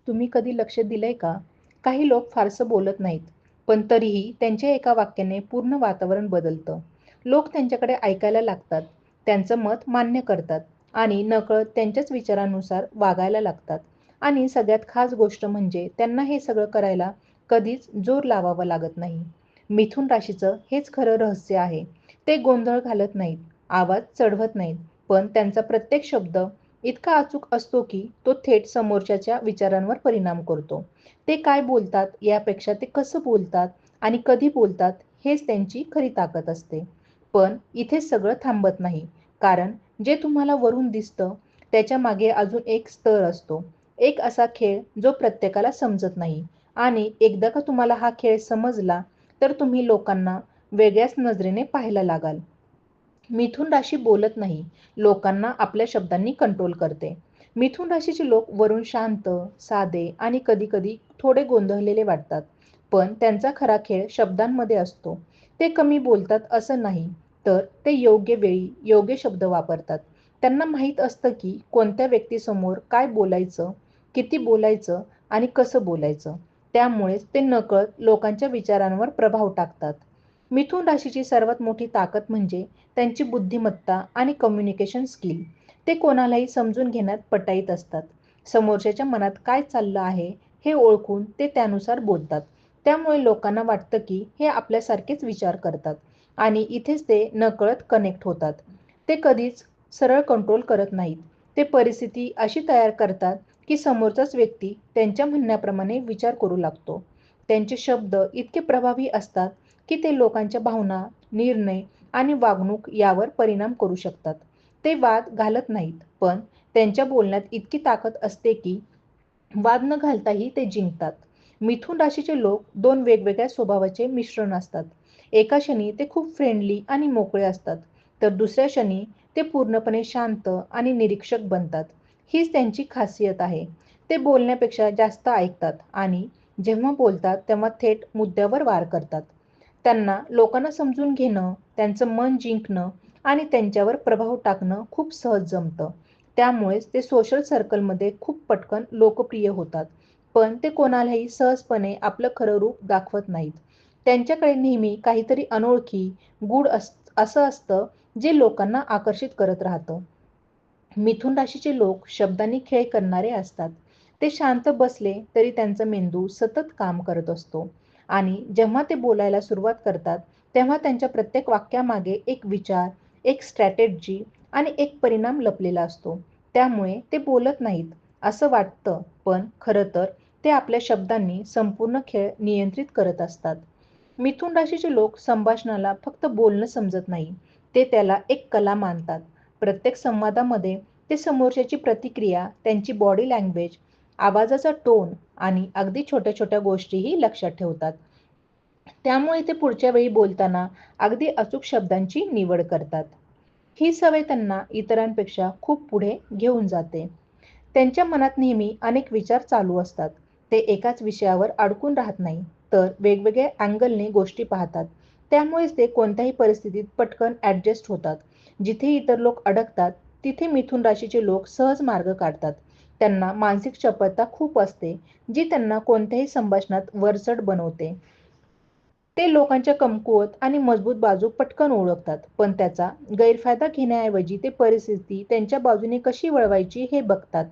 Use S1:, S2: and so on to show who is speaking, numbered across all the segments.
S1: तुम्ही कधी लक्ष दिलंय का? काही लोक फारसं बोलत नाहीत, पण तरीही त्यांच्या एका वाक्याने पूर्ण वातावरण बदलतं. लोक त्यांच्याकडे ऐकायला लागतात, त्यांचं मत मान्य करतात आणि नकळत त्यांच्याच विचारानुसार वागायला लागतात. आणि सगळ्यात खास गोष्ट म्हणजे त्यांना हे सगळं करायला कधीच जोर लावावा लागत नाही. मिथुन राशीचं हेच खरं रहस्य आहे. ते गोंधळ घालत नाहीत, आवाज चढवत नाहीत, पण त्यांचा प्रत्येक शब्द इतका अचूक असतो की तो थेट समोरच्याच्या विचारांवर परिणाम करतो. ते काय बोलतात यापेक्षा ते कसं बोलतात आणि कधी बोलतात हेच त्यांची खरी ताकद असते. पण इथे सगळं थांबत नाही. कारण जे तुम्हाला वरून दिसतं त्याच्या मागे अजून एक स्तर असतो. एक असा खेळ जो प्रत्येकाला समजत नाही आणि एकदा का तुम्हाला हा खेळ समजला तर तुम्ही लोकांना वेगळ्याच नजरेने पाहायला लागाल. मिथुन राशी बोलत नाही, लोकांना आपल्या शब्दांनी कंट्रोल करते. मिथुन राशीचे लोक वरून शांत, साधे आणि कधी-कधी थोडे गोंधळलेले वाटतात. पण त्यांचा खरा खेळ शब्दांमध्ये असतो. ते कमी बोलतात असं नाही, तर ते योग्य वेळी योग्य शब्द वापरतात. त्यांना माहीत असतं की कोणत्या व्यक्तीसमोर काय बोलायचं, किती बोलायचं आणि कसं बोलायचं. त्यामुळेच ते नकळत लोकांच्या विचारांवर प्रभाव टाकतात. मिथुन राशीची सर्वात मोठी ताकद म्हणजे त्यांची बुद्धिमत्ता आणि कम्युनिकेशन स्किल. ते कोणालाही समजून घेण्यात पटाईत असतात. समोरच्याच्या मनात काय चाललं आहे हे ओळखून ते त्यानुसार बोलतात. त्यामुळे लोकांना वाटतं की हे आपल्यासारखेच विचार करतात आणि इथेच ते नकळत कनेक्ट होतात. ते कधीच सरळ कंट्रोल करत नाहीत. ते परिस्थिती अशी तयार करतात की समोरचाच व्यक्ती त्यांच्या म्हणण्याप्रमाणे विचार करू लागतो. त्यांचे शब्द इतके प्रभावी असतात की ते लोकांच्या भावना, निर्णय आणि वागणूक यावर परिणाम करू शकतात. ते वाद घालत नाहीत, पण त्यांच्या बोलण्यात इतकी ताकद असते की वाद न घालताही ते जिंकतात. मिथुन राशीचे लोक दोन वेगवेगळ्या स्वभावाचे मिश्रण असतात. एका क्षणी ते खूप फ्रेंडली आणि मोकळे असतात, तर दुसऱ्या क्षणी ते पूर्णपणे शांत आणि निरीक्षक बनतात. हीच त्यांची खासियत आहे. ते बोलण्यापेक्षा जास्त ऐकतात आणि जेव्हा बोलतात तेव्हा थेट मुद्द्यावर वार करतात. त्यांना लोकांना समजून घेणं, त्यांचं मन जिंकणं आणि त्यांच्यावर प्रभाव टाकणं खूप सहज जमतं. त्यामुळेच ते सोशल सर्कलमध्ये खूप पटकन लोकप्रिय होतात. पण ते कोणालाही सहजपणे आपलं खरं रूप दाखवत नाहीत. त्यांच्याकडे नेहमी काहीतरी अनोळखी, गूढ असं असतं जे लोकांना आकर्षित करत राहतं. मिथुन राशीचे लोक शब्दांनी खेळ करणारे असतात. ते शांत बसले तरी त्यांचा मेंदू सतत काम करत असतो आणि जेव्हा ते बोलायला सुरुवात करतात, तेव्हा त्यांच्या प्रत्येक वाक्यामागे एक विचार, एक स्ट्रॅटेजी आणि एक परिणाम लपलेला असतो. त्यामुळे ते बोलत नाहीत असं वाटतं, पण खरं तर ते आपल्या शब्दांनी संपूर्ण खेळ नियंत्रित करत असतात. मिथुन राशीचे लोक संभाषणाला फक्त बोलणं समजत नाही, ते त्याला एक कला मानतात. प्रत्येक संवादामध्ये ते समोरच्याची प्रतिक्रिया, त्यांची बॉडी लँग्वेज, आवाजाचा टोन आणि अगदी छोट्या-छोट्या गोष्टीही लक्षात ठेवतात. त्यामुळे ते पुढच्या वेळी बोलताना अगदी अचूक शब्दांची निवड करतात. ही सवय त्यांना इतरांपेक्षा खूप पुढे घेऊन जाते. त्यांच्या मनात नेहमी अनेक विचार चालू असतात. ते एकाच विषयावर अडकून राहत नाही, तर वेगवेगळ्या अँगलने गोष्टी पाहतात. त्यामुळेच ते कोणत्याही परिस्थितीत पटकन ॲडजस्ट होतात. जिथे इतर लोक अडकतात, तिथे मिथुन राशीचे लोक सहज मार्ग काढतात. त्यांना मानसिक चपळता खूप असते, जी त्यांना कोणत्याही संभाषणात वरचढ बनवते. ते लोकांच्या कमकुवत आणि मजबूत बाजू पटकन ओळखतात, पण त्याचा गैरफायदा घेण्याऐवजी ते परिस्थिती त्यांच्या बाजूने कशी वळवायची हे बघतात.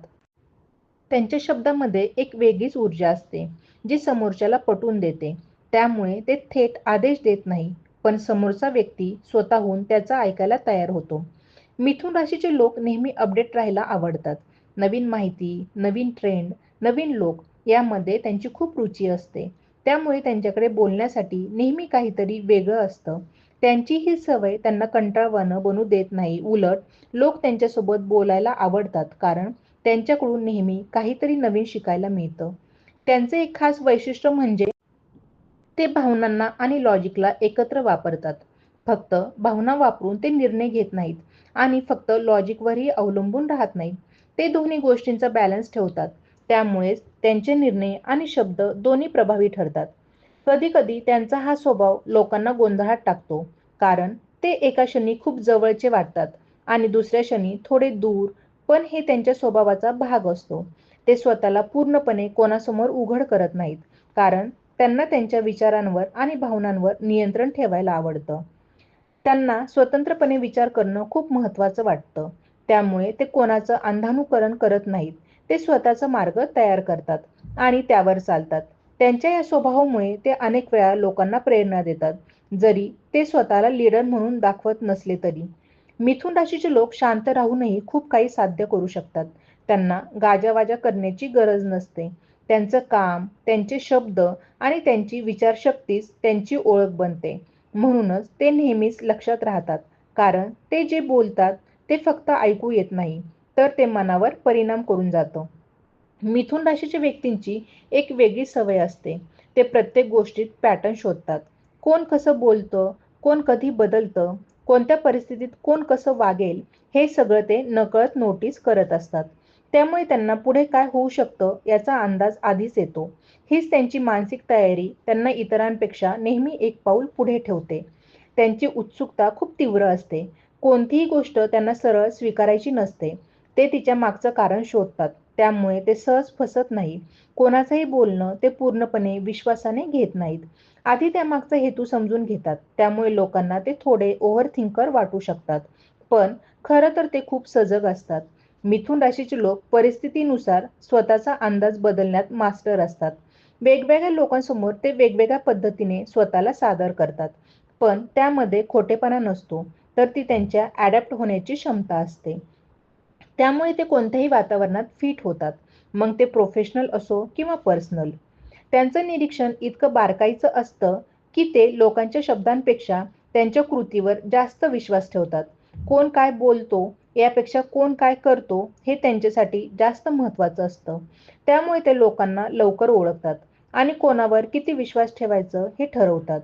S1: त्यांच्या शब्दामध्ये एक वेगळीच ऊर्जा असते, जी समोरच्याला पटवून देते. त्यामुळे ते थेट आदेश देत नाही, पण समोरचा व्यक्ती स्वतःहून त्याचा ऐकायला तयार होतो. मिथुन राशीचे लोक नेहमी अपडेट राहायला आवडतात. नवीन माहिती, नवीन ट्रेंड, नवीन लोक यामध्ये त्यांची खूप रुची असते. त्यामुळे त्यांच्याकडे बोलण्यासाठी नेहमी काहीतरी वेगळं असतं. त्यांची ही सवय त्यांना कंटाळवाणं बनू देत नाही. उलट लोक त्यांच्यासोबत बोलायला आवडतात, कारण त्यांच्याकडून नेहमी काहीतरी नवीन शिकायला मिळतं. त्यांचे एक खास वैशिष्ट्य म्हणजे ते भावनांना आणि लॉजिकला एकत्र वापरतात. फक्त भावना वापरून ते निर्णय घेत नाहीत आणि फक्त लॉजिकवरही अवलंबून राहत नाहीत. ते दोन्ही गोष्टींचा बॅलन्स ठेवतात. त्यामुळेच त्यांचे निर्णय आणि शब्द दोन्ही प्रभावी ठरतात. कधी-कधी त्यांचा हा स्वभाव लोकांना गोंधळात टाकतो, कारण ते एका क्षणी खूप जवळचे वाटतात आणि दुसऱ्या क्षणी थोडे दूर, पण हे त्यांच्या स्वभावाचा भाग असतो. ते स्वतःला पूर्णपणे कोणासमोर उघड करत नाहीत, कारण त्यांना त्यांच्या विचारांवर आणि भावनांवर नियंत्रण ठेवायला आवडतं. त्यांना स्वतंत्रपणे विचार करणं खूप महत्त्वाचं वाटतं. त्यामुळे ते कोणाचं अंधानुकरण करत नाहीत. ते स्वतःचा मार्ग तयार करतात आणि त्यावर चालतात. त्यांच्या या स्वभावामुळे ते अनेक वेळा लोकांना प्रेरणा देतात, जरी ते स्वतःला लीडर म्हणून दाखवत नसले तरी. मिथुन राशीचे लोक शांत राहूनही खूप काही साध्य करू शकतात. त्यांना गाजावाजा करण्याची गरज नसते. त्यांचं काम, त्यांचे शब्द आणि त्यांची विचारशक्तीच त्यांची ओळख बनते. म्हणूनच ते नेहमीच लक्षात राहतात. कारण ते जे बोलतात ते फक्त ऐकू येत नाही, तर ते मनावर परिणाम करून जातं. मिथुन राशीच्या व्यक्तींची एक वेगळी सवय असते. ते प्रत्येक गोष्टीत पॅटर्न शोधतात. कोण कसं बोलतं, कोण कधी बदलतं, कोणत्या परिस्थितीत कोण कसं वागेल, हे सगळं ते नकळत नोटीस करत असतात. त्यामुळे त्यांना पुढे काय होऊ शकतं याचा अंदाज आधीच येतो. हीच त्यांची मानसिक तयारी त्यांना इतरांपेक्षा नेहमी एक पाऊल पुढे ठेवते. त्यांची उत्सुकता खूप तीव्र असते. कोणतीही गोष्ट त्यांना सरळ स्वीकारायची नसते. ते तिच्या मागचं कारण शोधतात. त्यामुळे ते सहज फसत नाही. कोणाचंही बोलणं ते पूर्णपणे विश्वासाने घेत नाहीत. आधी त्यामागचा हेतू समजून घेतात. त्यामुळे लोकांना ते थोडे ओव्हर थिंकर वाटू शकतात. पण खरं तर ते खूप सजग असतात. मिथुन राशीचे लोक परिस्थितीनुसार स्वतःचा अंदाज बदलण्यात मास्टर असतात. वेगवेगळ्या लोकांसमोर ते वेगवेगळ्या पद्धतीने स्वतःला सादर करतात. पण त्यामध्ये खोटेपणा नसतो, तर ती त्यांच्या ॲडॅप्ट होण्याची क्षमता असते. त्यामुळे ते कोणत्याही वातावरणात फिट होतात. मग ते प्रोफेशनल असो किंवा पर्सनल. त्यांचं निरीक्षण इतकं बारकाईचं असतं, की ते लोकांच्या शब्दांपेक्षा त्यांच्या कृतीवर जास्त विश्वास ठेवतात. कोण काय बोलतो यापेक्षा कोण काय करतो हे त्यांच्यासाठी जास्त महत्त्वाचं असतं. त्यामुळे ते लोकांना लवकर ओळखतात आणि कोणावर किती विश्वास ठेवायचं हे ठरवतात.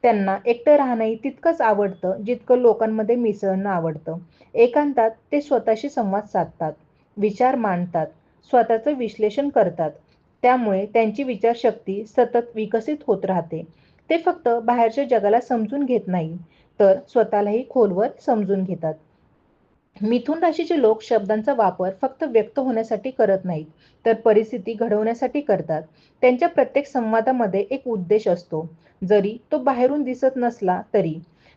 S1: त्यांना एकटं राहणंही तितकंच आवडतं, जितकं लोकांमध्ये मिसळणं आवडतं. एकांतात ते स्वतःशी संवाद साधतात, विचार मांडतात, स्वतःचं विश्लेषण करतात. त्यामुळे त्यांची विचारशक्ती सतत विकसित होत राहते. ते फक्त बाहेरच्या जगाला समजून घेत नाही, तर स्वतःलाही खोलवर समजून घेतात. मिथुन राशीचे लोक शब्दांचा वापर फक्त व्यक्त होण्यासाठी करत नाहीत, तर परिस्थिती घडवण्यासाठी करतात. त्यांच्या प्रत्येक संवादामध्ये एक उद्देश असतो, जरी तो बाहेरून दिसत नसला तरी.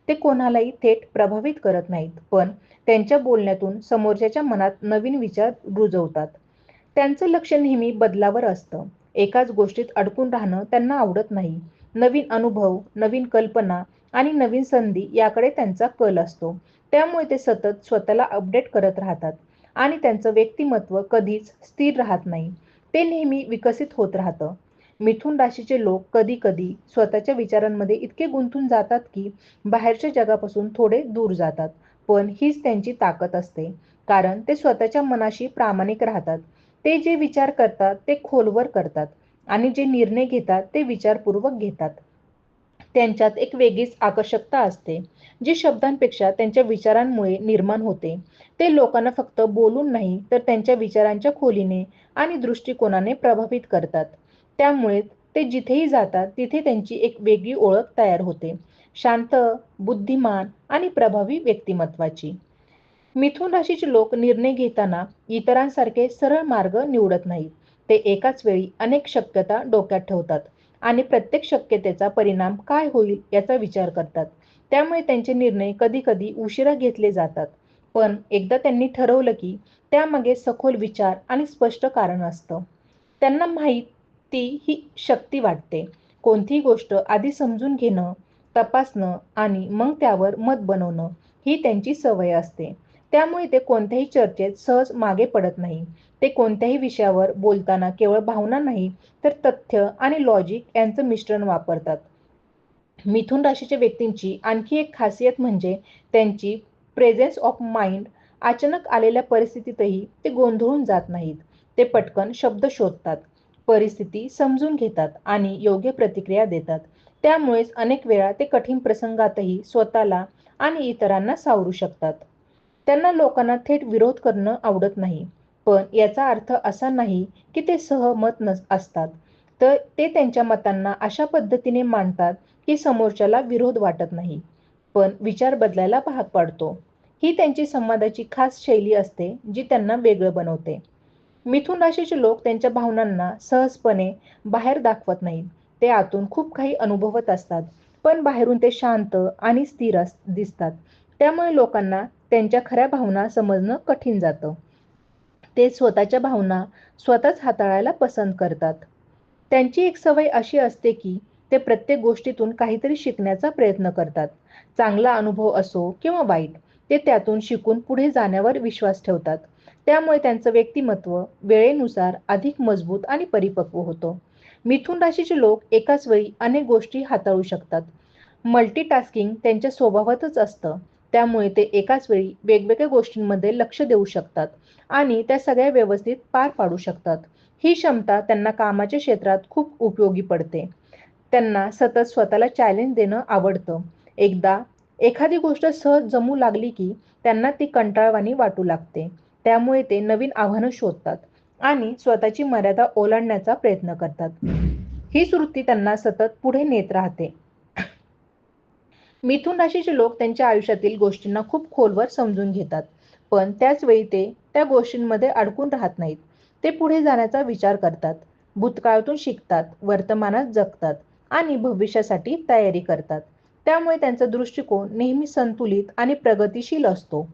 S1: ते कोणालाही थेट प्रभावित करत नाहीत, पण त्यांच्या बोलण्यातून समोरच्याच्या मनात नवीन विचार रुजवतात. त्यांचं लक्ष नेहमी बदलावर असतं. एकाच गोष्टीत अडकून राहणं त्यांना आवडत नाही. नवीन अनुभव, नवीन कल्पना आणि नवीन संधी याकडे त्यांचा कल असतो. त्यामुळे ते सतत स्वतःला अपडेट करत राहतात आणि त्यांचं व्यक्तिमत्व कधीच स्थिर राहत नाही. ते नेहमी विकसित होत राहतं. मिथुन राशीचे लोक कधी-कधी स्वतःच्या विचारांमध्ये इतके गुंतून जातात की बाहेरच्या जगापासून थोडे दूर जातात. पण हीच त्यांची ताकद असते. कारण ते स्वतःच्या मनाशी प्रामाणिक राहतात. ते जे विचार करतात ते खोलवर करतात आणि जे निर्णय घेतात ते विचारपूर्वक घेतात. त्यांच्यात एक वेगळीच आकर्षकता असते, जी शब्दांपेक्षा त्यांच्या विचारांमुळे निर्माण होते. ते लोकांना फक्त बोलून नाही, तर त्यांच्या विचारांच्या खोलीने आणि दृष्टिकोनाने प्रभावित करतात. त्यामुळे ते जिथेही जातात, तिथे त्यांची एक वेगळी ओळख तयार होते. शांत, बुद्धिमान आणि प्रभावी व्यक्तिमत्वाची. मिथुन राशीचे लोक निर्णय घेताना इतरांसारखे सरळ मार्ग निवडत नाहीत. ते एकाच वेळी अनेक शक्यता डोक्यात ठेवतात आणि प्रत्येक शक्यतेचा परिणाम काय होईल याचा विचार करतात. त्यामुळे त्यांचे निर्णय कधी-कधी उशिरा घेतले जातात. पण एकदा त्यांनी ठरवलं की त्यामागे सखोल विचार आणि स्पष्ट कारण असतं. त्यांना माहिती ही शक्ती वाटते. कोणतीही गोष्ट आधी समजून घेणं, तपासणं आणि मग त्यावर मत बनवणं ही त्यांची सवय असते. त्यामुळे ते कोणत्याही चर्चेत सहज मागे पडत नाही. ते कोणत्याही विषयावर बोलताना केवळ भावना नाही, तर तथ्य आणि लॉजिक यांचं मिश्रण वापरतात. मिथुन राशीच्या व्यक्तींची आणखी एक खासियत म्हणजे त्यांची प्रेझेन्स ऑफ माइंड. अचानक आलेल्या परिस्थितीतही ते गोंधळून जात नाहीत. ते पटकन शब्द शोधतात, परिस्थिती समजून घेतात आणि योग्य प्रतिक्रिया देतात. त्यामुळेच अनेक वेळा ते कठीण प्रसंगातही स्वतःला आणि इतरांना सावरू शकतात. त्यांना लोकांना थेट विरोध करणं आवडत नाही. पण याचा अर्थ असा नाही की ते सहमत असतात. तर ते त्यांच्या मतांना अशा पद्धतीने मांडतात की समोरच्याला विरोध वाटत नाही, पण विचार बदलायला भाग पाडतो. ही त्यांची संवादाची खास शैली असते, जी त्यांना वेगळं बनवते. मिथुन राशीचे लोक त्यांच्या भावनांना सहजपणे बाहेर दाखवत नाहीत. ते आतून खूप काही अनुभवत असतात, पण बाहेरून ते शांत आणि स्थिर दिसतात. त्यामुळे लोकांना त्यांच्या खऱ्या भावना समजणं कठीण जातं. ते स्वतःच्या भावना स्वतःच हाताळायला पसंत करतात. त्यांची एक सवय अशी असते की ते प्रत्येक गोष्टीतून काहीतरी शिकण्याचा प्रयत्न करतात. चांगला अनुभव असो किंवा वाईट, ते त्यातून शिकून पुढे जाण्यावर विश्वास ठेवतात. त्यामुळे त्यांचं व्यक्तिमत्व वेळेनुसार अधिक मजबूत आणि परिपक्व होतं. मिथुन राशीचे लोक एकाच वेळी अनेक गोष्टी हाताळू शकतात. मल्टीटास्किंग त्यांच्या स्वभावातच असतं. त्यामुळे ते एकाच वेळी वेगवेगळ्या गोष्टींमध्ये लक्ष देऊ शकतात आणि त्या सगळ्या व्यवस्थित पार पाडू शकतात. ही क्षमता त्यांना कामाच्या क्षेत्रात खूप उपयोगी पडते. त्यांना सतत स्वतःला चॅलेंज देणं आवडतं. एकदा एखादी गोष्ट सहज जमू लागली की त्यांना ती कंटाळवाणी वाटू लागते. त्यामुळे ते नवीन आव्हानं शोधतात आणि स्वतःची मर्यादा ओलांडण्याचा प्रयत्न करतात. हीच वृत्ती त्यांना सतत पुढे नेत राहते. मिथुन राशीचे लोक त्यांच्या आयुष्यातील गोष्टींना खूप खोलवर समजून घेतात, पण त्याच वेळी ते त्या गोष्टींमध्ये अडकून राहत नाहीत. ते पुढे जाण्याचा विचार करतात, भूतकाळातून शिकतात, वर्तमानात जगतात आणि भविष्यासाठी तयारी करतात. त्यामुळे त्यांचा दृष्टिकोन नेहमी संतुलित आणि प्रगतिशील असतो.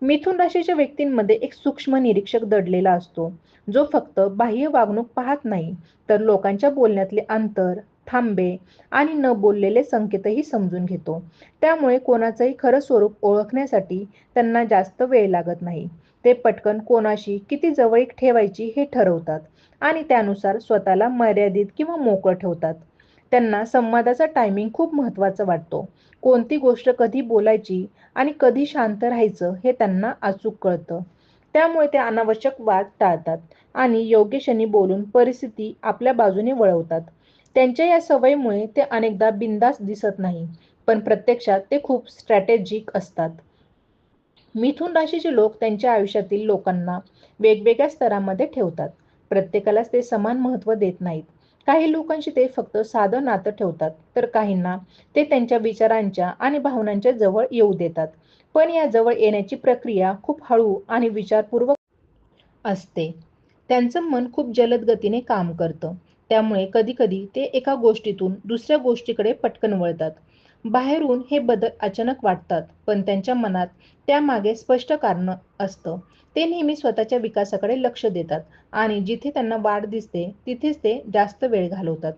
S1: मिथुन राशीच्या व्यक्तींमध्ये एक सूक्ष्म निरीक्षक दडलेला असतो, जो फक्त बाह्य वागणूक पाहत नाही, तर लोकांच्या बोलण्यातले अंतर, थांबे आणि न बोललेले संकेतही समजून घेतो. त्यामुळे कोणाचंही खरं स्वरूप ओळखण्यासाठी त्यांना जास्त वेळ लागत नाही. ते पटकन कोणाशी किती जवळीक ठेवायची हे ठरवतात आणि त्यानुसार स्वतःला मर्यादित किंवा मोकळं ठेवतात. त्यांना संवादाचा टायमिंग खूप महत्त्वाचा वाटतो. कोणती गोष्ट कधी बोलायची आणि कधी शांत राहायचं हे त्यांना अचूक कळतं. त्यामुळे ते अनावश्यक वाद टाळतात आणि योग्य क्षणी बोलून परिस्थिती आपल्या बाजूने वळवतात. त्यांच्या या सवयीमुळे ते अनेकदा बिनधास्त दिसत नाही, पण प्रत्यक्षात ते खूप स्ट्रॅटेजिक असतात. मिथुन राशीचे लोक त्यांच्या आयुष्यातील लोकांना वेगवेगळ्या स्तरामध्ये ठेवतात. प्रत्येकालाच ते समान महत्त्व देत नाहीत. काही लोकांशी ते फक्त साधं नातं ठेवतात, तर काहींना ते त्यांच्या विचारांच्या आणि भावनांच्या जवळ येऊ देतात. पण या जवळ येण्याची प्रक्रिया खूप हळू आणि विचारपूर्वक असते. त्यांचं मन खूप जलद गतीने काम करतं. त्यामुळे कधी-कधी ते एका गोष्टीतून दुसऱ्या गोष्टीकडे पटकन वळतात. बाहेरून हे बदल अचानक वाटतात, पण त्यांच्या मनात त्यामागे स्पष्ट कारण असतं. ते नेहमी स्वतःच्या विकासाकडे लक्ष देतात आणि जिथे त्यांना वाढ दिसते, तिथेच ते जास्त वेळ घालवतात.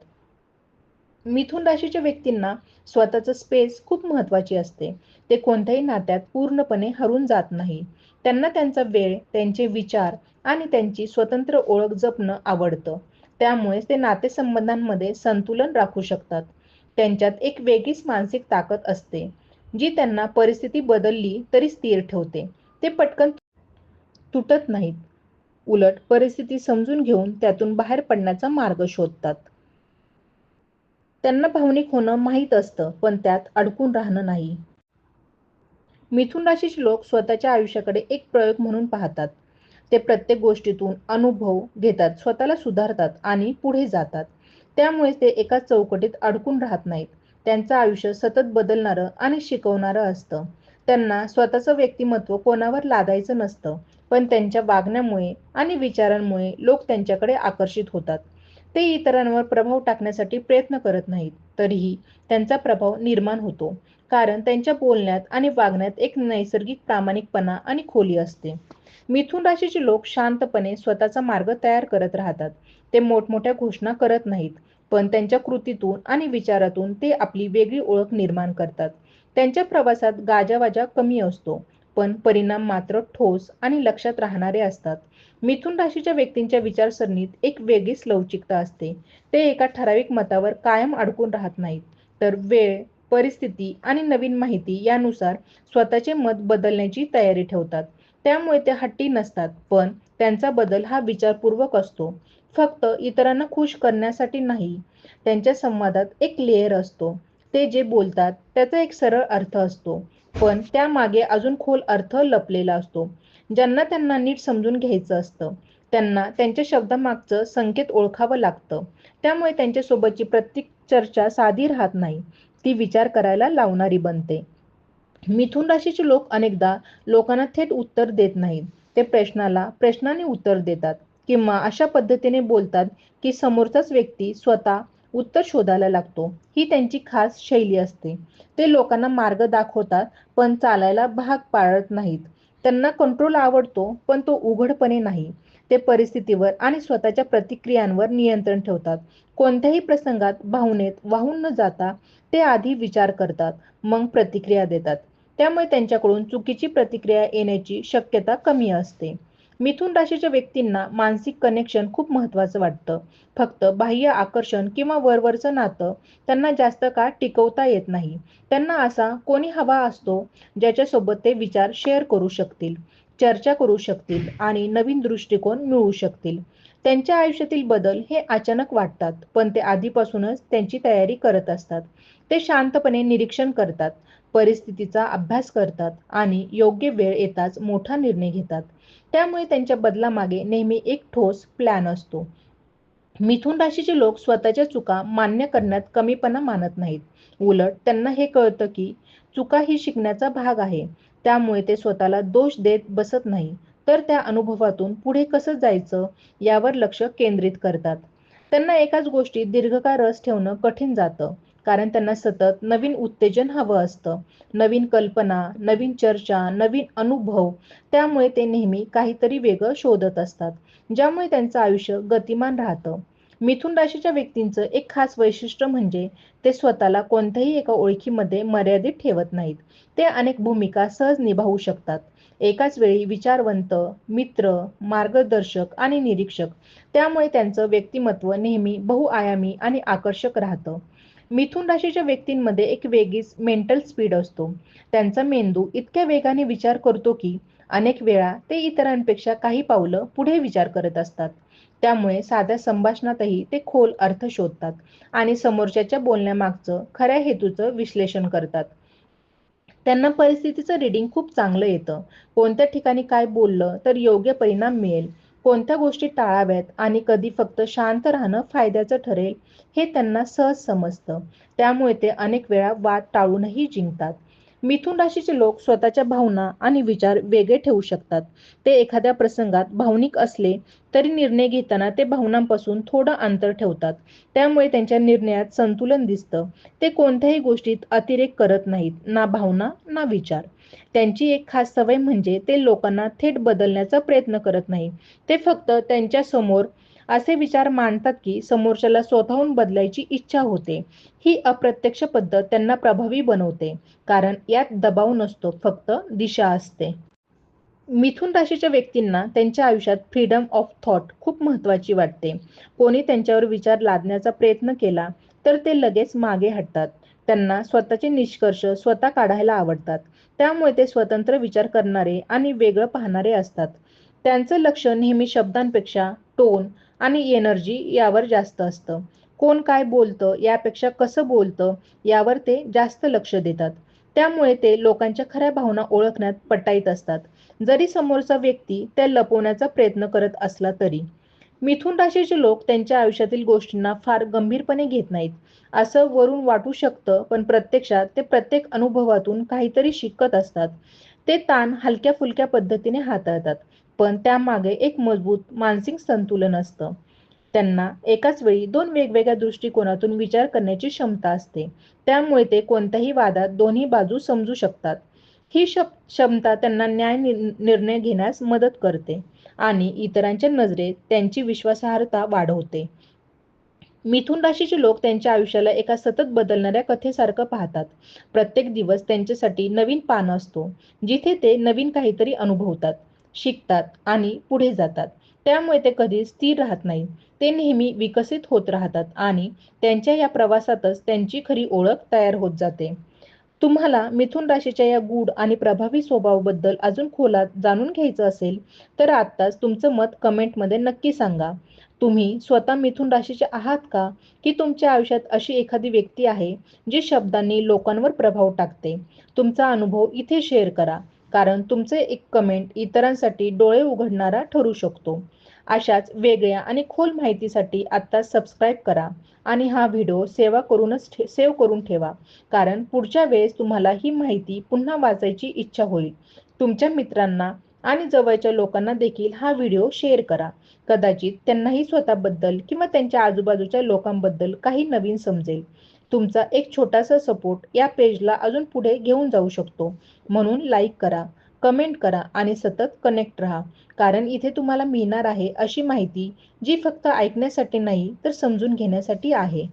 S1: मिथुन राशीच्या व्यक्तींना स्वतःचं स्पेस खूप महत्त्वाची असते. ते कोणत्याही नात्यात पूर्णपणे हरवून जात नाही. त्यांना त्यांचा वेळ, त्यांचे विचार आणि त्यांची स्वतंत्र ओळख जपणं आवडतं. त्यामुळेच ते नातेसंबंधांमध्ये संतुलन राखू शकतात. त्यांच्यात एक वेगळीच मानसिक ताकद असते, जी त्यांना परिस्थिती बदलली तरी स्थिर ठेवते. ते पटकन तुटत नाहीत. उलट परिस्थिती समजून घेऊन त्यातून बाहेर पडण्याचा मार्ग शोधतात. त्यांना भावनिक होणं माहीत असतं, पण त्यात अडकून राहणं नाही. मिथुन राशीचे लोक स्वतःच्या आयुष्याकडे एक प्रयोग म्हणून पाहतात. ते प्रत्येक गोष्टीतून अनुभव घेतात, स्वतःला सुधारतात आणि पुढे जातात. त्यामुळे ते एका चौकटीत अडकून राहत नाहीत. त्यांचं आयुष्य सतत बदलणारं आणि शिकवणारं असतं. त्यांना स्वतःचं व्यक्तिमत्व कोणावर लादायचं नसतं, पण त्यांच्या वागण्यामुळे आणि विचारांमुळे लोक त्यांच्याकडे आकर्षित होतात. ते इतरांवर प्रभाव टाकण्यासाठी प्रयत्न करत नाहीत, तरीही त्यांचा प्रभाव निर्माण होतो. कारण त्यांच्या बोलण्यात आणि वागण्यात एक नैसर्गिक प्रामाणिकपणा आणि खोली असते. मिथुन राशीचे लोक शांतपणे स्वतःचा मार्ग तयार करत राहतात. ते मोठमोठ्या घोषणा करत नाहीत, पण त्यांच्या कृतीतून आणि विचारातून ते आपली वेगळी ओळख निर्माण करतात. त्यांच्या प्रवासात गाजावाजा कमी असतो, पण परिणाम मात्र ठोस आणि लक्षात राहणारे असतात. मिथुन राशीच्या व्यक्तींच्या विचारसरणीत एक वेगळीच लवचिकता असते. ते एका ठराविक मतावर कायम अडकून राहत नाहीत, तर वेळ, परिस्थिती आणि नवीन माहिती यानुसार स्वतःचे मत बदलण्याची तयारी ठेवतात. त्यामुळे ते हट्टी नसतात, पण त्यांचा बदल हा विचारपूर्वक असतो. फक्त इतरांना खुश करण्यासाठी नाही. त्यांच्या संवादात एक लेयर असतो. ते जे बोलतात त्याचा एक सरळ अर्थ असतो, पण त्यामागे अजून खोल अर्थ लपलेला असतो. ज्यांना त्यांना नीट समजून घ्यायचं असतं, त्यांना त्यांच्या शब्दामागचं संकेत ओळखावं लागतं. त्यामुळे त्यांच्यासोबतची प्रत्येक चर्चा साधी राहत नाही, ती विचार करायला लावणारी बनते. मिथुन राशीचे लोक अनेकदा लोकांना थेट उत्तर देत नाहीत. ते प्रश्नाला प्रश्नाने उत्तर देतात. किंवा अशा पद्धतीने बोलतात की समोरचाच व्यक्ती स्वतः उत्तर शोधायला लागतो. ही त्यांची खास शैली असते. ते लोकांना मार्ग दाखवतात, पण चालायला भाग पाडत नाहीत. त्यांना कंट्रोल आवडतो, पण तो उघडपणे नाही. ते परिस्थितीवर आणि स्वतःच्या प्रतिक्रियांवर नियंत्रण ठेवतात. कोणत्याही प्रसंगात भावनेत वाहून न जाता ते आधी विचार करतात, मग प्रतिक्रिया देतात. त्यामुळे त्यांच्याकडून चुकीची प्रतिक्रिया येण्याची शक्यता कमी असते. मिथुन राशीच्या व्यक्तींना मानसिक कनेक्शन खूप महत्त्वाचं वाटतं. फक्त बाह्य आकर्षण किंवा वरवरचं नातं त्यांना जास्त काळ टिकवता येत नाही. त्यांना असा कोणी हवा असतो, ज्याच्यासोबत ते विचार शेअर करू शकतील, चर्चा करू शकतील आणि नवीन दृष्टिकोन मिळवू शकतील. त्यांच्या आयुष्यातील बदल हे अचानक वाटतात, पण ते आधीपासूनच त्यांची तयारी करत असतात. ते शांतपणे निरीक्षण करतात, परिस्थितीचा अभ्यास करतात आणि योग्य वेळ येताच मोठा निर्णय घेतात. त्यामुळे त्यांच्या बदलामागे नेहमी एक ठोस प्लॅन असतो. मिथुन राशीचे लोक स्वतःच्या चुका मान्य करण्यात कमीपणा मानत नाहीत. उलट त्यांना हे कळतं की चुका ही शिकण्याचा भाग आहे. त्यामुळे ते स्वतःला दोष देत बसत नाही, तर त्या अनुभवातून पुढे कसं जायचं यावर लक्ष केंद्रित करतात. त्यांना एकाच गोष्टीत दीर्घकाळ रस ठेवणं कठीण जातं, कारण त्यांना सतत नवीन उत्तेजन हवं असतं, नवीन कल्पना, नवीन चर्चा, नवीन अनुभव. त्यामुळे ते नेहमी काहीतरी वेगळं शोधत असतात, ज्यामुळे त्यांचं आयुष्य गतिमान राहतं. मिथुन राशीच्या व्यक्तींचं एक खास वैशिष्ट्य म्हणजे ते स्वतःला कोणत्याही एका ओळखीमध्ये मर्यादित ठेवत नाहीत. ते अनेक भूमिका सहज निभावू शकतात. एकाच वेळी विचारवंत, मित्र, मार्गदर्शक आणि निरीक्षक. त्यामुळे त्यांचं व्यक्तिमत्व नेहमी बहुआयामी आणि आकर्षक राहतं. मिथुन राशीच्या व्यक्तींमध्ये एक वेगळीच मेंटल स्पीड असतो. त्यांचा मेंदू इतक्या वेगाने विचार करतो की अनेक वेळा ते इतरांपेक्षा काही पावलं पुढे विचार करत असतात. त्यामुळे साध्या संभाषणातही ते खोल अर्थ शोधतात आणि समोरच्याच्या बोलण्यामागचं खऱ्या हेतूचं विश्लेषण करतात. त्यांना परिस्थितीचं रीडिंग खूप चांगलं येतं. कोणत्या ठिकाणी काय बोललं तर योग्य परिणाम मिळेल, कोणत्या गोष्टी टाळाव्यात आणि कधी फक्त शांत राहणं फायद्याचं ठरेल, हे त्यांना सहज समजतं. त्यामुळे ते अनेक वेळा वाद टाळूनही जिंकतात. मिथुन राशीचे लोक स्वतःच्या भावना आणि विचार वेगळे ठेवू शकतात. ते एखाद्या प्रसंगात भावनिक असले तरी निर्णय घेताना ते भावनांपासून थोडं अंतर ठेवतात. त्यामुळे त्यांच्या निर्णयात संतुलन दिसतं. ते कोणत्याही गोष्टीत अतिरेक करत नाहीत, ना भावना ना विचार. त्यांची एक खास सवय म्हणजे ते लोकांना थेट बदलण्याचा प्रयत्न करत नाही. ते फक्त त्यांच्या समोर असे विचार मांडतात की समोरच्याला स्वतःहून बदलायची इच्छा होते. ही अप्रत्यक्ष पद्धत त्यांना प्रभावी बनवते, कारण यात दबाव नसतो, फक्त दिशा असते. मिथुन राशीच्या व्यक्तींना त्यांच्या आयुष्यात फ्रीडम ऑफ थॉट खूप महत्त्वाची वाटते. कोणी त्यांच्यावर विचार लादण्याचा प्रयत्न केला तर ते लगेच मागे हटतात. त्यांना स्वतःचे निष्कर्ष स्वतः काढायला आवडतात. त्यामुळे ते स्वतंत्र विचार करणारे आणि वेगळं पाहणारे असतात. त्यांचं लक्ष नेहमी शब्दांपेक्षा टोन आणि एनर्जी यावर जास्त असतं. कोण काय बोलतं यापेक्षा कसं बोलतं यावर ते जास्त लक्ष देतात. त्यामुळे ते लोकांच्या खऱ्या भावना ओळखण्यात पटाईत असतात. जरी समोरचा व्यक्ती त्या लपवण्याचा प्रयत्न करत असला तरी. मिथुन राशीचे लोक त्यांच्या आयुष्यातील गोष्टींना फार गंभीरपणे घेत नाहीत. असं वरून वाटू शकतं, पण प्रत्यक्षात ते प्रत्येक अनुभवातून काहीतरी शिकत असतात. ते ताण हलक्या-फुलक्या पद्धतीने हाताळतात, पण त्यामागे एक मजबूत मानसिक संतुलन असतं. त्यांना एकाच वेळी दोन वेगवेगळ्या दृष्टिकोनातून विचार करण्याची क्षमता असते. त्यामुळे ते कोणत्याही वादात दोन्ही बाजू समजू शकतात. ही क्षमता त्यांना निर्णय घेण्यास मदत करते आणि इतरांच्या नजरेत त्यांची विश्वासार्हता वाढवते. मिथुन राशीचे लोक त्यांच्या आयुष्याला एका सतत बदलणाऱ्या कथेसारखं पाहतात. प्रत्येक दिवस त्यांच्यासाठी नवीन पान असतो, जिथे ते नवीन काहीतरी अनुभवतात, शिकतात आणि पुढे जातात. त्यामुळे ते कधी स्थिर राहत नाहीत. ते नेहमी विकसित होत राहतात आणि त्यांच्या या प्रवासातच त्यांची खरी ओळख तयार होत जाते. तुम्हाला मिथुन राशीच्या या गूढ आणि प्रभावी स्वभावाबद्दल अजून खोलात जाणून घ्यायचं असेल, तर आत्ताच तुमचं मत कमेंटमध्ये नक्की सांगा. तुम्ही स्वतः मिथुन राशीचे आहात का? की तुमच्या आयुष्यात अशी एखादी व्यक्ती आहे, जी शब्दांनी लोकांवर प्रभाव टाकते? तुमचा अनुभव इथे शेअर करा, कारण तुमचे एक कमेंट इतरांसाठी डोळे उघडणारा ठरू शकतो. अशाच वेगळ्या आणि खोल माहितीसाठी आत्ताच सबस्क्राईब करा आणि हा व्हिडिओ सेव्ह करून ठेवा. कारण पुढच्या वेळेस तुम्हाला ही माहिती पुन्हा वाचायची इच्छा होईल. तुमच्या मित्रांना आणि जवळच्या लोकांना देखील हा व्हिडिओ शेअर करा. कदाचित त्यांनाही स्वतःबद्दल किंवा त्यांच्या आजूबाजूच्या लोकांबद्दल काही नवीन समजेल. तुमचा एक छोटासा सपोर्ट या पेजला अजून पुढे घेऊन जाऊ शकतो. म्हणून लाईक करा, कमेंट करा आणि सतत कनेक्ट राहा. कारण इथे तुम्हाला मिळणार आहे अशी माहिती जी फक्त ऐकण्यासाठी नाही तर समजून घेण्यासाठी आहे.